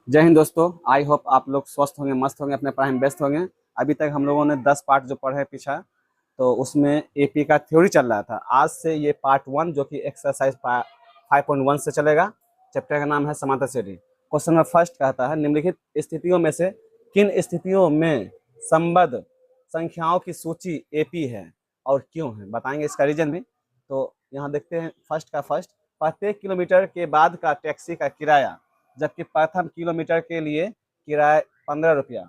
जय हिंद दोस्तों। I hope आप लोग स्वस्थ होंगे, मस्त होंगे, अपने पढ़ाई में व्यस्त होंगे। अभी तक हम लोगों ने 10 पार्ट जो पढ़े पीछा, तो उसमें एपी का थ्योरी चल रहा था। आज से ये पार्ट 1 जो कि एक्सरसाइज 5.1 से चलेगा। चैप्टर का नाम है समांतर श्रेणी। क्वेश्चन में फर्स्ट कहता है, निम्नलिखित स्थितियों में से किन स्थितियों में संबद्ध संख्याओं की सूची एपी है और क्यों है, बताएंगे इसका रीजन भी। तो यहाँ देखते हैं फर्स्ट का फर्स्ट। प्रत्येक किलोमीटर के बाद का टैक्सी का किराया, जबकि प्रथम किलोमीटर के लिए किराया 15 रुपया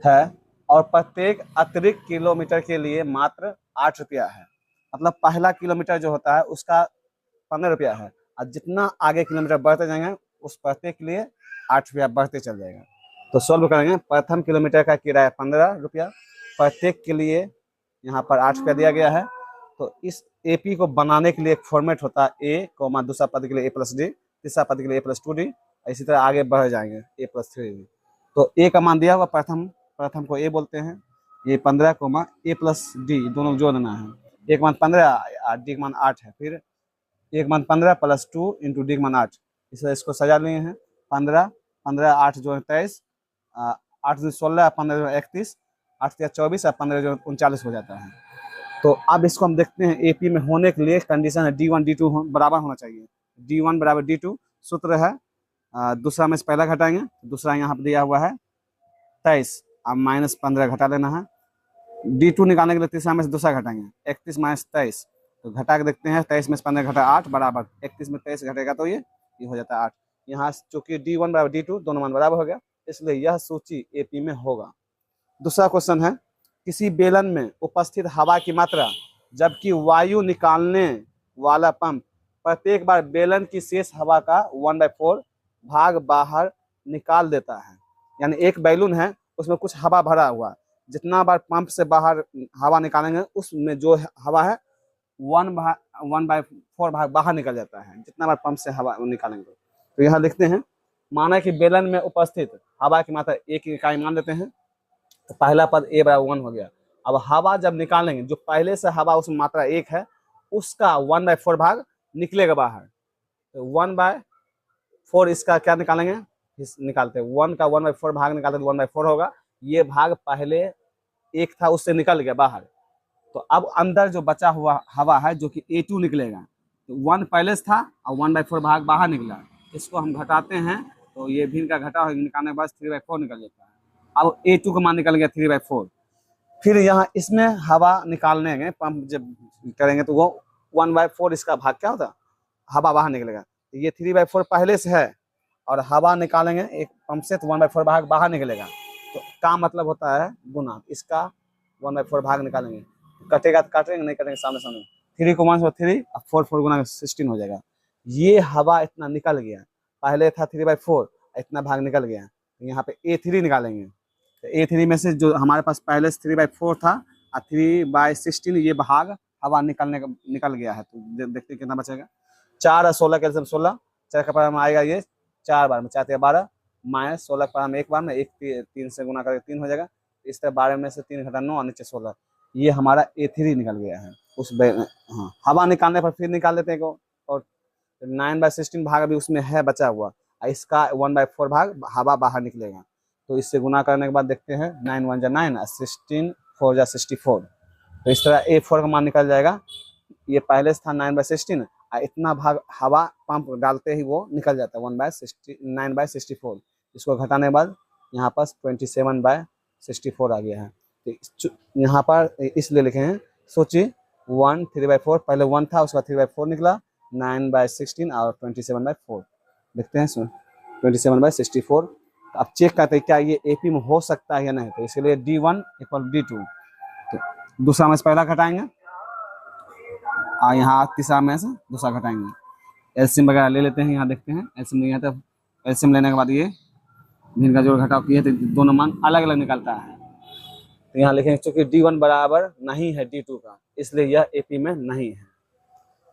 है और प्रत्येक अतिरिक्त किलोमीटर के लिए मात्र 8 रुपया है। मतलब पहला किलोमीटर जो होता है उसका 15 रुपया है और जितना आगे किलोमीटर बढ़ते जाएंगे उस प्रत्येक के लिए 8 रुपया बढ़ते चल जाएगा। तो सॉल्व करेंगे। प्रथम किलोमीटर का किराया 15 रुपया, प्रत्येक के लिए यहाँ पर 8 रुपया दिया गया है। तो इस एपी को बनाने के लिए एक फॉर्मेट होता है ए कोमा, दूसरा पद के लिए ए प्लस डी, तीसरा पद के लिए ए प्लस 2डी, इसी तरह आगे बढ़ जाएंगे ए प्लस 3डी। तो ए का मान दिया हुआ प्रथम प्रथम को ए बोलते हैं। ये 15 कोमा ए प्लस डी दोनों जोड़ देना है। ए का मान 15, डी का मान 8 है। फिर ए का मान 15 प्लस 2 इंटू डी का मान 8। इसलिए इसको सजा लिए हैं। 15 15 8 जो है 23, 8 जो 16, 15 जो 31, 8 या 24 और 15 जो 39 हो जाता है। तो अब इसको हम देखते हैं। एपी में होने के लिए कंडीशन है D1 D2 बराबर होना चाहिए। D1 बराबर D2 सूत्र है। दूसरा में से पहला घटाएंगे, दूसरा यहाँ पर दिया हुआ है 23, अब माइनस 15 घटा लेना है। D2 निकालने के लिए तीसरा में से दूसरा घटाएंगे, 31 माइनस 23, तो घटा के देखते हैं। 23 में से 15 घटा 8 बराबर 31 में 23 घटेगा तो ये हो जाता है 8। यहाँ चूंकि D1 बराबर D2 दोनों मान बराबर हो गया, इसलिए यह सूची एपी में होगा। दूसरा क्वेश्चन है, किसी बेलन में उपस्थित हवा की मात्रा जबकि वायु निकालने वाला पंप प्रत्येक बार बेलन की शेष हवा का 1/4 भाग बाहर निकाल देता है। यानी एक बैलून है, उसमें कुछ हवा भरा हुआ, जितना बार पंप से बाहर हवा निकालेंगे उसमें जो हवा है 1/4 भाग बाहर निकल जाता है, जितना बार पंप से हवा निकालेंगे। तो यहाँ लिखते हैं, माना कि बेलन में उपस्थित हवा की मात्रा 1 इकाई मान लेते हैं। तो पहला पद ए बराबर 1 हो गया। अब हवा जब निकालेंगे, जो पहले से हवा उसमें मात्रा 1 है उसका 1/4 भाग निकलेगा बाहर। तो 1/4 इसका क्या निकालेंगे, निकालते हैं 1 का 1/4 भाग निकालते तो 1/4 होगा। ये भाग पहले 1 था उससे निकल गया बाहर। तो अब अंदर जो बचा हुआ हवा है जो कि A2 निकलेगा। तो 1 पहले से था और 1/4 भाग बाहर निकला, इसको हम घटाते हैं तो ये भी इनका घटा निकालने के बाद 3/4 निकल जाता है। अब A2 का मान निकल गया 3/4। फिर यहाँ इसमें हवा निकालने में पंप जब करेंगे तो वो 1/4 इसका भाग क्या होता है, हवा बाहर निकलेगा। तो ये 3/4 पहले से है और हवा निकालेंगे एक पंप से तो 1/4 भाग बाहर निकलेगा। तो का मतलब होता है गुना, इसका 1/4 भाग निकालेंगे, कटेगा तो काटेंगे, नहीं कटेंगे सामने सामने। 3 को 1 से 3 और 4 गुना 16 हो जाएगा। ये हवा इतना निकल गया, पहले था 3/4, इतना भाग निकल गया। यहाँ पे A3 निकालेंगे। तो A3 में से जो हमारे पास पहले से 3/4 था और 3/16 ये भाग हवा निकल गया है। तो देखते कितना बचेगा। 4 और 16 कैल्सियम 16, 4 का पावर में आएगा ये 4 बार में, 4 12 माइनस 16 का पावर में 1 बार में, 1 3 से गुना करके 3 हो जाएगा। इस तरह 12 में से 3 घटा 9 और नीचे 16, ये हमारा A3 निकल गया है। उस हाँ, हवा निकालने पर फिर निकाल देते हैं और 9/16 भाग अभी उसमें है बचा हुआ, इसका 1/4 भाग हवा बाहर निकलेगा। तो इससे गुना करने के बाद देखते हैं 9 1 जा 9 और 16 4 जा 64। तो इस तरह A4 का मान निकल जाएगा। ये पहले से था 9/16 और इतना भाग हवा पंप डालते ही वो निकल जाता है 9/64। इसको घटाने के बाद यहाँ पर 27/64 आ गया है। तो यहाँ पर इसलिए लिखे हैं सोचिए 1 3/4, पहले 1 था उसका 3/4 निकला, 9/16 और 27/4। देखते हैं 27/64। अब चेक करते हैं क्या ये एपी में हो सकता है या नहीं। तो इसके लिए D1 इक्वल D2, तो दूसरा में से पहला घटाएंगे और यहाँ तीसरा में से दूसरा घटाएंगे। एलसीएम वगैरह ले लेते हैं। यहाँ देखते हैं एलसीएम नहीं आता, एलसीएम लेने के बाद ये इनका जोड़ घटाव किए तो दोनों मान अलग अलग निकलता है। तो यहाँ लिखेंगे चूंकि D1 बराबर नहीं है D2 का, इसलिए यह एपी में नहीं है।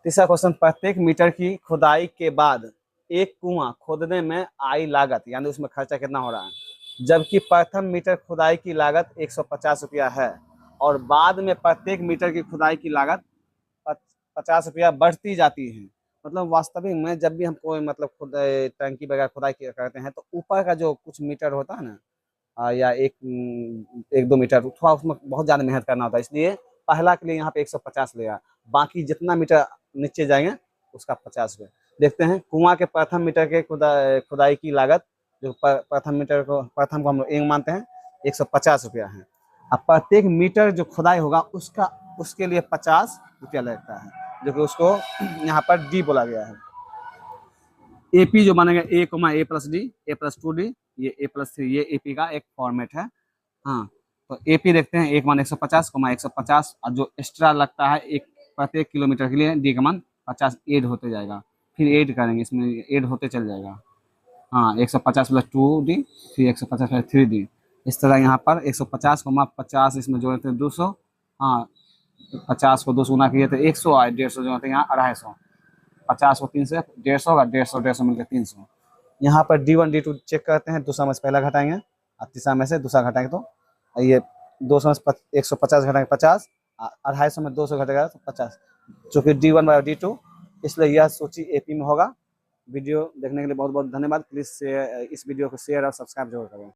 तीसरा क्वेश्चन, प्रत्येक मीटर की खुदाई के बाद एक कुआं खोदने में आई लागत, यानी उसमें खर्चा कितना हो रहा है, जबकि प्रथम मीटर खुदाई की लागत 150 रुपया है और बाद में प्रत्येक मीटर की खुदाई की लागत 50 रुपया बढ़ती जाती है। मतलब वास्तविक में जब भी हम कोई मतलब खुद टंकी वगैरह खुदाई करते हैं तो ऊपर का जो कुछ मीटर होता है ना, या एक दो मीटर, थोड़ा उसमें बहुत ज़्यादा मेहनत करना होता है, इसलिए पहला के लिए यहाँ पे 150 लेगा। बाकी जितना मीटर नीचे जाएंगे उसका 50 रुपये। देखते हैं कुआं के प्रथम मीटर के खुदाई की लागत, जो प्रथम मीटर को, प्रथम को हम लोग 1 मानते हैं, 150 रुपया है। अब प्रत्येक मीटर जो खुदाई होगा उसका, उसके लिए 50 रुपया लगता है, जो कि उसको यहाँ पर डी बोला गया है। एपी जो मानेगा A+D, A+2D, ये A+3, ये एपी का एक फॉर्मेट है। हाँ, तो एपी देखते हैं, 1 मान 150, 150, और जो एक्स्ट्रा लगता है एक प्रत्येक किलोमीटर के लिए, डी का मान 50 ऐड होते जाएगा, फिर ऐड करेंगे, इसमें ऐड होते चल जाएगा। हाँ, 150 + 2D, फिर 150 + 3D, इस तरह यहाँ पर 150, 50 इसमें जोड़ते हैं 200। हाँ, 50 को 200 गुना किए तो 100, और 150 जो होते हैं यहाँ 250, 50 को 3 से 150 होगा, 150 मिलकर 300। यहाँ पर D1 D2 चेक करते हैं, 200 में से पहला घटाएंगे और तीसरा में से दूसरा घटाएंगे, तो ये 200 में से 150 घटाएंगे 50, 250 में 200 घटेगा तो 50, जो कि D1 और D2, इसलिए यह सूची एपी में होगा। वीडियो देखने के लिए बहुत बहुत धन्यवाद। प्लीज़ इस वीडियो को शेयर और सब्सक्राइब जरूर करें।